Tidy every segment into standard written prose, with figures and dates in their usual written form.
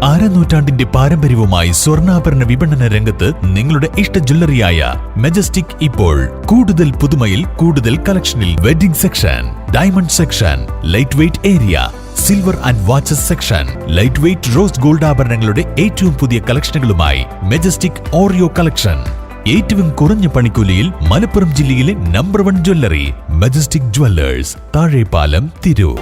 അരനൂറ്റാണ്ടിന്റെ പാരമ്പര്യവുമായി സ്വർണ്ണാഭരണ വിപണന രംഗത്ത് നിങ്ങളുടെ ഇഷ്ട ജ്വല്ലറിയായ മെജസ്റ്റിക് ഇപ്പോൾ കൂടുതൽ പുതുമയിൽ കൂടുതൽ കളക്ഷനിൽ wedding section, diamond section, light weight area, silver and watches section, light weight rose gold ആഭരണങ്ങളുടെ ഏറ്റവും പുതിയ കളക്ഷനുകളുമായി മെജസ്റ്റിക് ഓറിയോ കളക്ഷൻ. ഏറ്റവും കുറഞ്ഞ പണിക്കൂലിയിൽ മലപ്പുറം ജില്ലയിലെ number 1 jewellery majestic Jewellers, Thazhepalam, Tirur.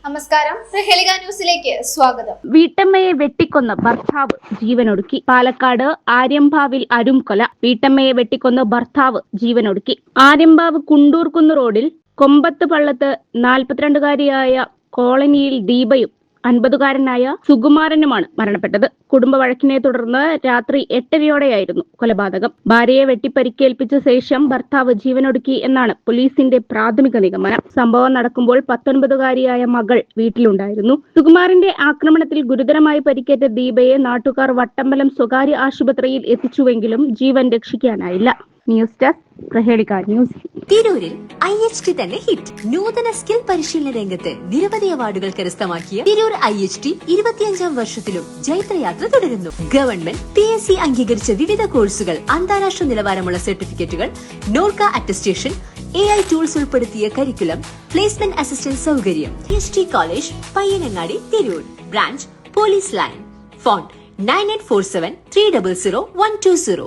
നമസ്കാരം, പ്രഹേളിക ന്യൂസിലേക്ക് സ്വാഗതം. വീട്ടമ്മയെ വെട്ടിക്കൊന്ന ഭർത്താവ് ജീവനൊടുക്കി. പാലക്കാട് ആര്യമ്പാവിൽ അരുംകൊല. വീട്ടമ്മയെ വെട്ടിക്കൊന്ന ഭർത്താവ് ജീവനൊടുക്കി. ആര്യമ്പാവ് കുണ്ടൂർക്കുന്ന് റോഡിൽ കൊമ്പത്ത് പള്ളത്ത് 42-കാരിയായ കോളനിയിൽ ദീപയും 50-കാരനായ സുകുമാരനുമാണ് മരണപ്പെട്ടത്. കുടുംബ വഴക്കിനെ തുടർന്ന് രാത്രി 8:30-യോടെയായിരുന്നു കൊലപാതകം. ഭാര്യയെ വെട്ടിപ്പരിക്കേൽപ്പിച്ച ശേഷം ഭർത്താവ് ജീവനൊടുക്കി എന്നാണ് പോലീസിന്റെ പ്രാഥമിക നിഗമനം. സംഭവം നടക്കുമ്പോൾ 19-കാരിയായ മകൾ വീട്ടിലുണ്ടായിരുന്നു. സുകുമാരന്റെ ആക്രമണത്തിൽ ഗുരുതരമായി പരിക്കേറ്റ ദീപയെ നാട്ടുകാർ വട്ടമ്പലം സ്വകാര്യ ആശുപത്രിയിൽ എത്തിച്ചുവെങ്കിലും ജീവൻ രക്ഷിക്കാനായില്ല. News desk, Prahelika news. തിരൂരിൽ IHT തന്നെ ഹിറ്റ്. നൂതന സ്കിൽ പരിശീലന രംഗത്ത് നിരവധി അവാർഡുകൾ കരസ്ഥമാക്കിയ തിരൂർ IHT 25-ാം വർഷത്തിലും ജൈത്രയാത്ര തുടരുന്നു. ഗവൺമെന്റ് PSC അംഗീകരിച്ച വിവിധ കോഴ്സുകൾ, അന്താരാഷ്ട്ര നിലവാരമുള്ള സർട്ടിഫിക്കറ്റുകൾ, നോർക്ക അറ്റസ്റ്റേഷൻ, AI ടൂൾസ് ഉൾപ്പെടുത്തിയ കരിക്കുലം, പ്ലേസ്മെന്റ് അസിസ്റ്റന്റ് സൗകര്യം. IHT college, Payyanangadi, Tirur. Branch police line. Phone 9847 300 120.